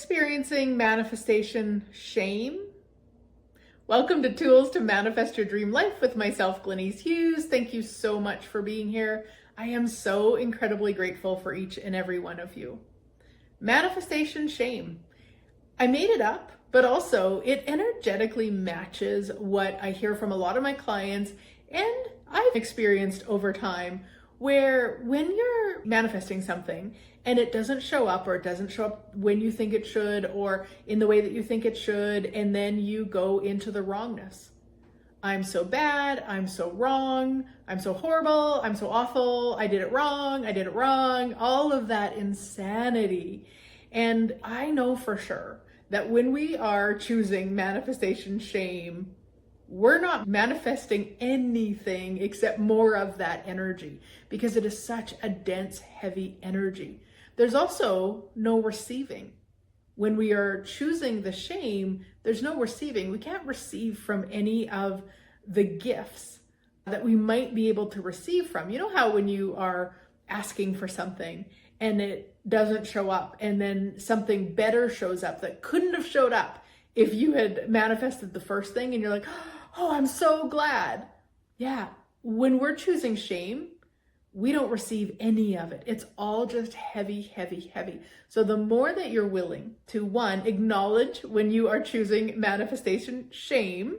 experiencing manifestation shame? Welcome to Tools to Manifest Your Dream Life with myself, Glenyce. Thank you so much for being here. I am so incredibly grateful for each and every one of you. Manifestation shame. I made it up, but also it energetically matches what I hear from a lot of my clients and I've experienced over time, where when you're manifesting something and it doesn't show up, or it doesn't show up when you think it should or in the way that you think it should, and then you go into the wrongness. I'm so bad, I'm so wrong, I'm so horrible, I'm so awful, I did it wrong, all of that insanity. And I know for sure that when we are choosing manifestation shame, we're not manifesting anything except more of that energy, because it is such a dense, heavy energy. There's also no receiving. When we are choosing the shame, there's no receiving. We can't receive from any of the gifts that we might be able to receive from. You know how when you are asking for something and it doesn't show up, and then something better shows up that couldn't have showed up if you had manifested the first thing, and you're like, oh, I'm so glad. Yeah, when we're choosing shame, we don't receive any of it. It's all just heavy, heavy, heavy. So the more that you're willing to, one, acknowledge when you are choosing manifestation shame,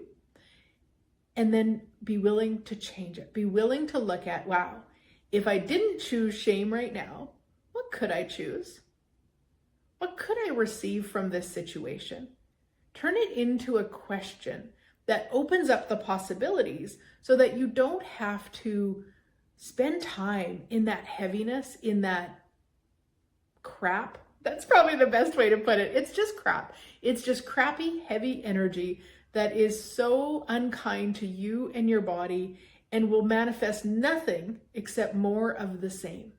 and then be willing to change it. Be willing to look at, wow, if I didn't choose shame right now, what could I choose? What could I receive from this situation? Turn it into a question that opens up the possibilities so that you don't have to spend time in that heaviness, in that crap. That's probably the best way to put it. It's just crap. It's just crappy, heavy energy that is so unkind to you and your body and will manifest nothing except more of the same.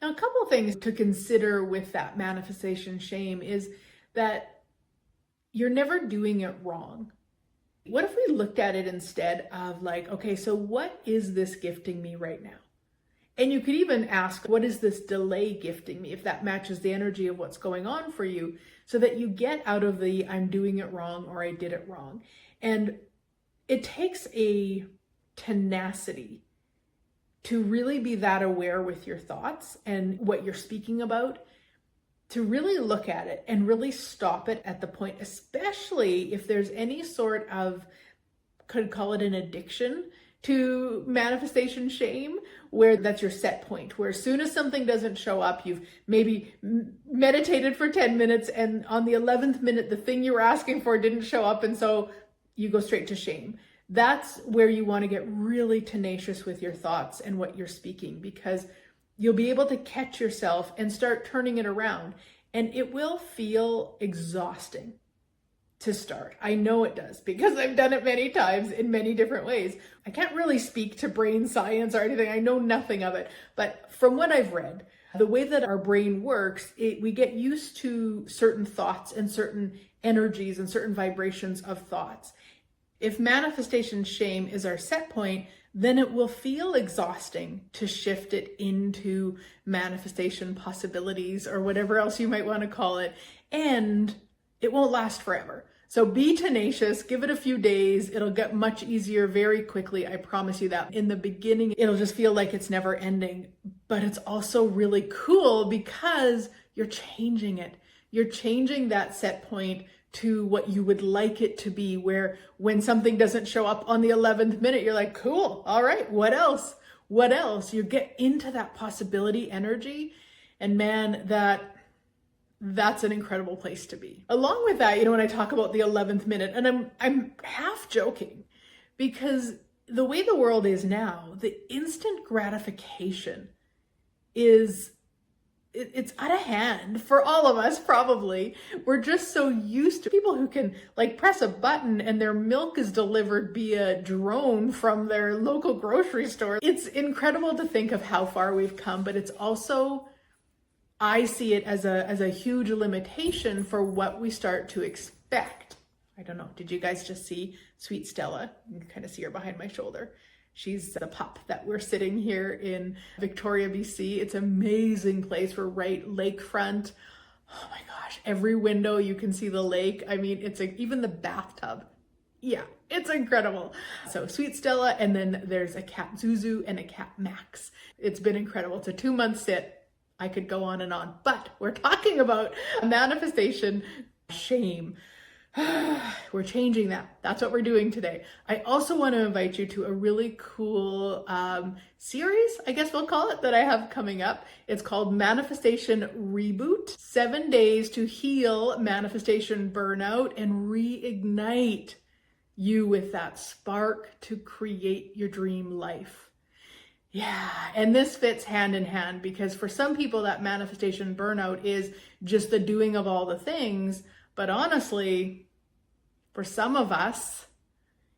Now, a couple of things to consider with that manifestation shame is that you're never doing it wrong. What if we looked at it instead of like, okay, so what is this gifting me right now? And you could even ask, what is this delay gifting me, if that matches the energy of what's going on for you, so that you get out of the I'm doing it wrong or I did it wrong. And it takes a tenacity to really be that aware with your thoughts and what you're speaking about, to really look at it and really stop it at the point, especially if there's any sort of, could call it an addiction to manifestation shame, where that's your set point, where as soon as something doesn't show up, you've maybe meditated for 10 minutes and on the 11th minute, the thing you were asking for didn't show up. And so you go straight to shame. That's where you want to get really tenacious with your thoughts and what you're speaking, because you'll be able to catch yourself and start turning it around. And it will feel exhausting to start. I know it does, because I've done it many times in many different ways. I can't really speak to brain science or anything. I know nothing of it. But from what I've read, the way that our brain works, we get used to certain thoughts and certain energies and certain vibrations of thoughts. If manifestation shame is our set point, then it will feel exhausting to shift it into manifestation possibilities or whatever else you might want to call it. And it won't last forever. So be tenacious, give it a few days. It'll get much easier very quickly. I promise you that. In the beginning, it'll just feel like it's never ending, but it's also really cool because you're changing it. You're changing that set point to what you would like it to be, where when something doesn't show up on the 11th minute, you're like, cool, all right, what else? What else? You get into that possibility energy, and man, that's an incredible place to be. Along with that, when I talk about the 11th minute, and I'm half joking, because the way the world is now, the instant gratification it's out of hand for all of us, probably. We're just so used to people who can like press a button and their milk is delivered via drone from their local grocery store. It's incredible to think of how far we've come, but it's also, I see it as a huge limitation for what we start to expect. I don't know, did you guys just see sweet Stella? You can kind of see her behind my shoulder. She's a pup that we're sitting here in Victoria, BC. It's an amazing place. We're right lakefront. Oh my gosh, every window you can see the lake. I mean, even the bathtub. Yeah, it's incredible. So sweet Stella, and then there's a cat Zuzu and a cat Max. It's been incredible. It's a 2-month sit. I could go on and on, but we're talking about manifestation shame. We're changing that. That's what we're doing today. I also want to invite you to a really cool series, I guess we'll call it, that I have coming up. It's called Manifestation Reboot: 7 Days to Heal Manifestation Burnout and Reignite you with that spark to create your dream life. Yeah, and this fits hand in hand because for some people that manifestation burnout is just the doing of all the things. But honestly, for some of us,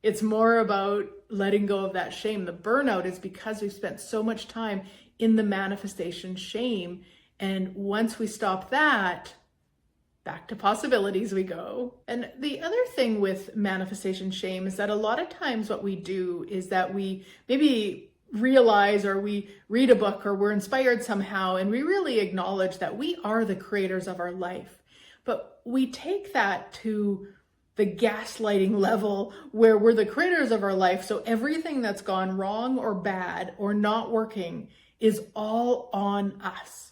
it's more about letting go of that shame. The burnout is because we've spent so much time in the manifestation shame. And once we stop that, back to possibilities we go. And the other thing with manifestation shame is that a lot of times what we do is that we maybe realize, or we read a book, or we're inspired somehow, and we really acknowledge that we are the creators of our life. But we take that to the gaslighting level where we're the creators of our life. So everything that's gone wrong or bad or not working is all on us.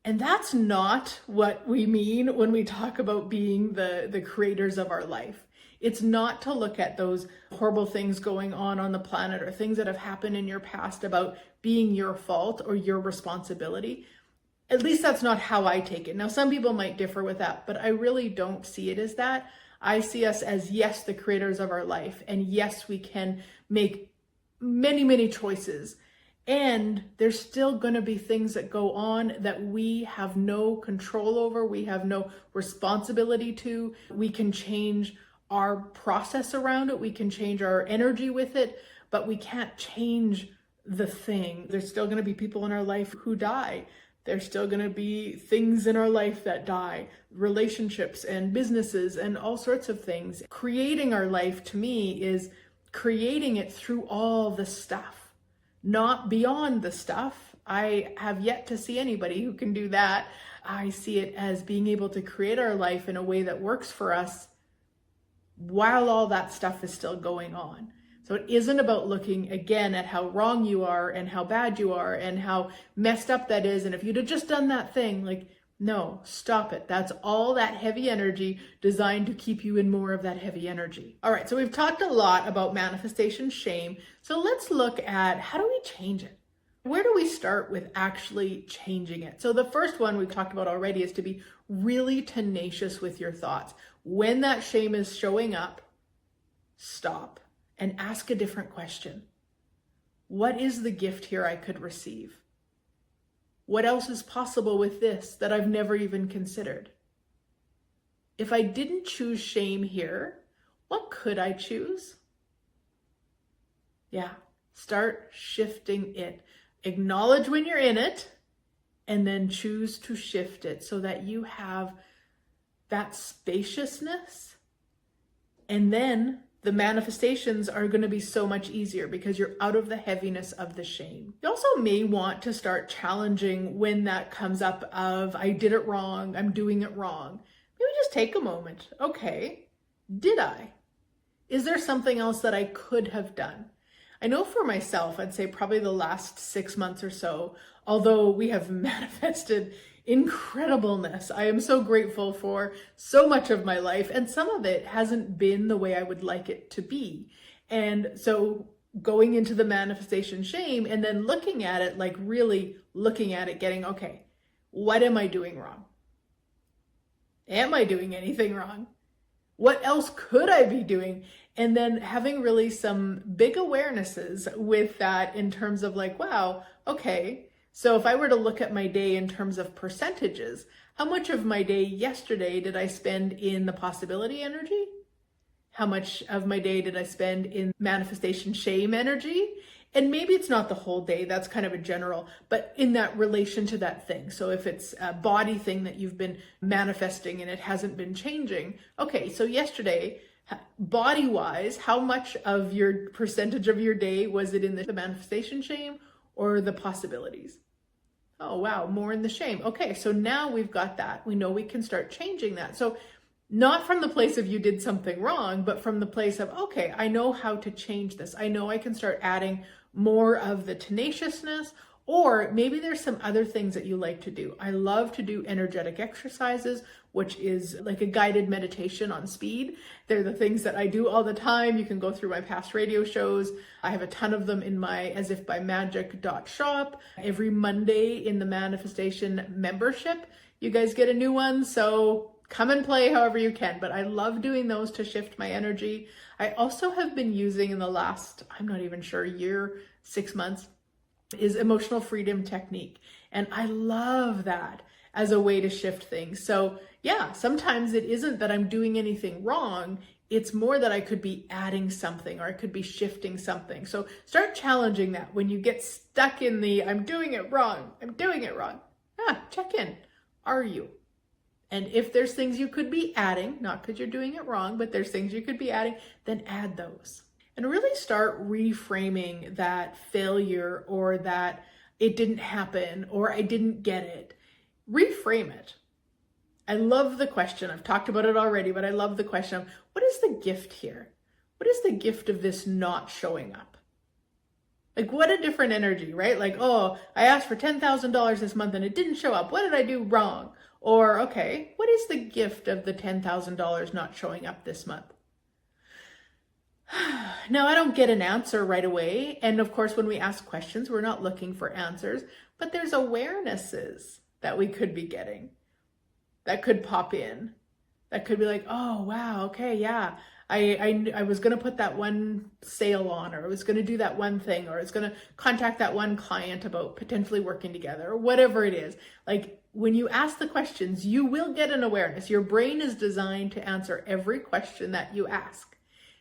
And that's not what we mean when we talk about being the creators of our life. It's not to look at those horrible things going on the planet or things that have happened in your past about being your fault or your responsibility. At least that's not how I take it. Now, some people might differ with that, but I really don't see it as that. I see us as, yes, the creators of our life. And yes, we can make many, many choices. And there's still going to be things that go on that we have no control over. We have no responsibility to. We can change our process around it. We can change our energy with it, but we can't change the thing. There's still going to be people in our life who die. There's still going to be things in our life that die, relationships and businesses and all sorts of things. Creating our life, to me, is creating it through all the stuff, not beyond the stuff. I have yet to see anybody who can do that. I see it as being able to create our life in a way that works for us while all that stuff is still going on. So it isn't about looking again at how wrong you are and how bad you are and how messed up that is. And if you'd have just done that thing, like, no, stop it. That's all that heavy energy designed to keep you in more of that heavy energy. All right, so we've talked a lot about manifestation shame. So let's look at, how do we change it? Where do we start with actually changing it? So the first one we've talked about already is to be really tenacious with your thoughts. When that shame is showing up, stop and ask a different question. What is the gift here I could receive? What else is possible with this that I've never even considered? If I didn't choose shame here, what could I choose? Yeah, start shifting it. Acknowledge when you're in it, and then choose to shift it so that you have that spaciousness. And then the manifestations are going to be so much easier because you're out of the heaviness of the shame. You also may want to start challenging when that comes up of, I did it wrong, I'm doing it wrong. Maybe just take a moment. Okay, did I? Is there something else that I could have done? I know for myself, I'd say probably the last 6 months or so, although we have manifested incredibleness. I am so grateful for so much of my life, and some of it hasn't been the way I would like it to be. And so going into the manifestation shame and then looking at it, like really looking at it, getting, okay, what am I doing wrong? Am I doing anything wrong? What else could I be doing? And then having really some big awarenesses with that in terms of like, wow, okay, so if I were to look at my day in terms of percentages, how much of my day yesterday did I spend in the possibility energy? How much of my day did I spend in manifestation shame energy? And maybe it's not the whole day, that's kind of a general, but in that relation to that thing. So if it's a body thing that you've been manifesting and it hasn't been changing, okay, so yesterday, body-wise, how much of your percentage of your day was it in the manifestation shame or the possibilities? Oh, wow, more in the shame. Okay, so now we've got that. We know we can start changing that. So not from the place of you did something wrong, but from the place of, okay, I know how to change this. I know I can start adding more of the tenaciousness, or maybe there's some other things that you like to do. I love to do energetic exercises, which is like a guided meditation on speed. They're the things that I do all the time. You can go through my past radio shows. I have a ton of them in my asifbymagic.shop. Every Monday in the manifestation membership, you guys get a new one. So come and play however you can, but I love doing those to shift my energy. I also have been using in the last, I'm not even sure, year, 6 months, is emotional freedom technique. And I love that as a way to shift things. So yeah, sometimes it isn't that I'm doing anything wrong. It's more that I could be adding something or I could be shifting something. So start challenging that when you get stuck in the, I'm doing it wrong. Check in. Are you? And if there's things you could be adding, not because you're doing it wrong, but there's things you could be adding, then add those. And really start reframing that failure or that it didn't happen or I didn't get it. Reframe it. I love the question. I've talked about it already, but I love the question of what is the gift here? What is the gift of this not showing up? Like, what a different energy, right? Like, oh, I asked for $10,000 this month and it didn't show up. What did I do wrong? Or, okay, what is the gift of the $10,000 not showing up this month? Now, I don't get an answer right away. And of course, when we ask questions, we're not looking for answers, but there's awarenesses that we could be getting that could pop in. That could be like, oh, wow, okay, yeah. I was going to put that one sale on, or I was going to do that one thing, or I was going to contact that one client about potentially working together, or whatever it is. Like, when you ask the questions, you will get an awareness. Your brain is designed to answer every question that you ask.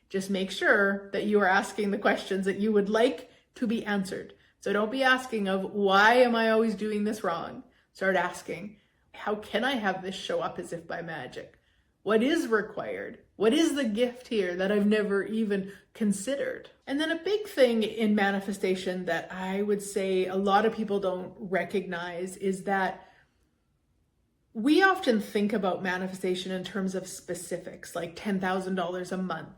Just make sure that you are asking the questions that you would like to be answered. So don't be asking of, why am I always doing this wrong? Start asking, how can I have this show up as if by magic? What is required? What is the gift here that I've never even considered? And then a big thing in manifestation that I would say a lot of people don't recognize is that we often think about manifestation in terms of specifics, like $10,000 a month.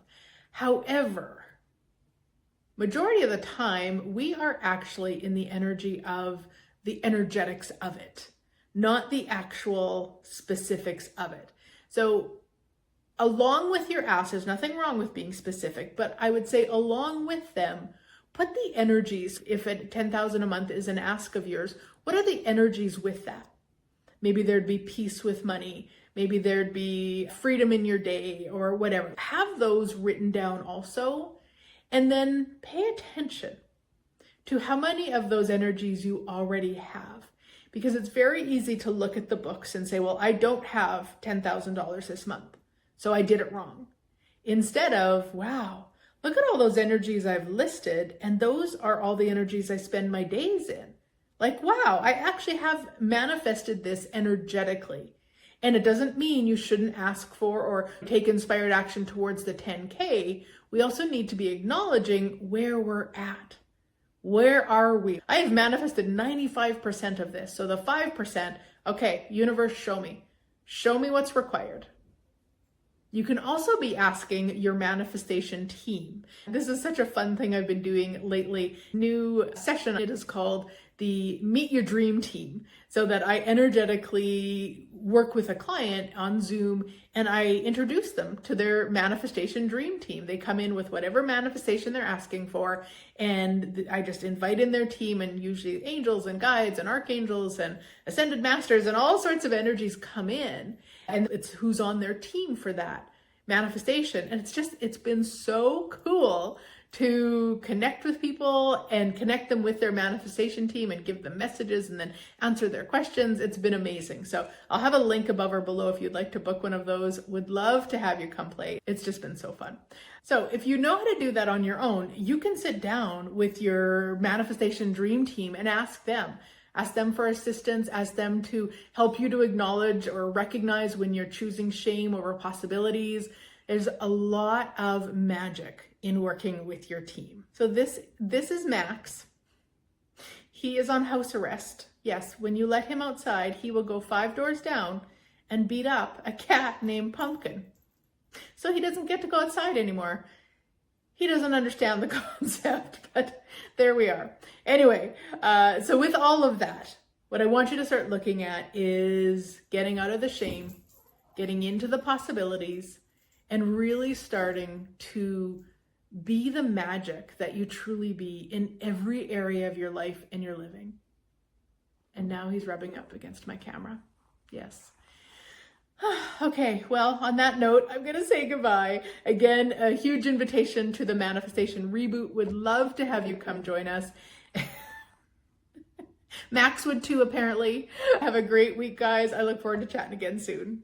However, majority of the time, we are actually in the energy of the energetics of it, not the actual specifics of it. So along with your ask, there's nothing wrong with being specific, but I would say along with them, put the energies, if at 10,000 a month is an ask of yours, what are the energies with that? Maybe there'd be peace with money. Maybe there'd be freedom in your day or whatever. Have those written down also, and then pay attention to how many of those energies you already have. Because it's very easy to look at the books and say, well, I don't have $10,000 this month, so I did it wrong. Instead of, wow, look at all those energies I've listed, and those are all the energies I spend my days in. Like, wow, I actually have manifested this energetically. And it doesn't mean you shouldn't ask for or take inspired action towards the 10K. We also need to be acknowledging where we're at. Where are we? I have manifested 95% of this. So the 5%, okay, universe, show me. Show me what's required. You can also be asking your manifestation team. This is such a fun thing I've been doing lately. New session, it is called the Meet Your Dream Team, so that I energetically work with a client on Zoom and I introduce them to their manifestation dream team. They come in with whatever manifestation they're asking for, and I just invite in their team, and usually angels and guides and archangels and ascended masters and all sorts of energies come in, and it's who's on their team for that manifestation. And it's been so cool to connect with people and connect them with their manifestation team and give them messages and then answer their questions. It's been amazing. So I'll have a link above or below if you'd like to book one of those. Would love to have you come play. It's just been so fun. So if you know how to do that on your own, you can sit down with your manifestation dream team and ask them. Ask them for assistance, ask them to help you to acknowledge or recognize when you're choosing shame over possibilities. There's a lot of magic in working with your team. So this is Max. He is on house arrest. Yes, when you let him outside, he will go 5 doors down and beat up a cat named Pumpkin. So he doesn't get to go outside anymore. He doesn't understand the concept, but there we are. Anyway, so with all of that, what I want you to start looking at is getting out of the shame, getting into the possibilities, and really starting to be the magic that you truly be in every area of your life and your living. And now he's rubbing up against my camera. Yes. Okay, well, on that note, I'm going to say goodbye. Again, a huge invitation to the Manifestation Reboot. Would love to have you come join us. Max would too, apparently. Have a great week, guys. I look forward to chatting again soon.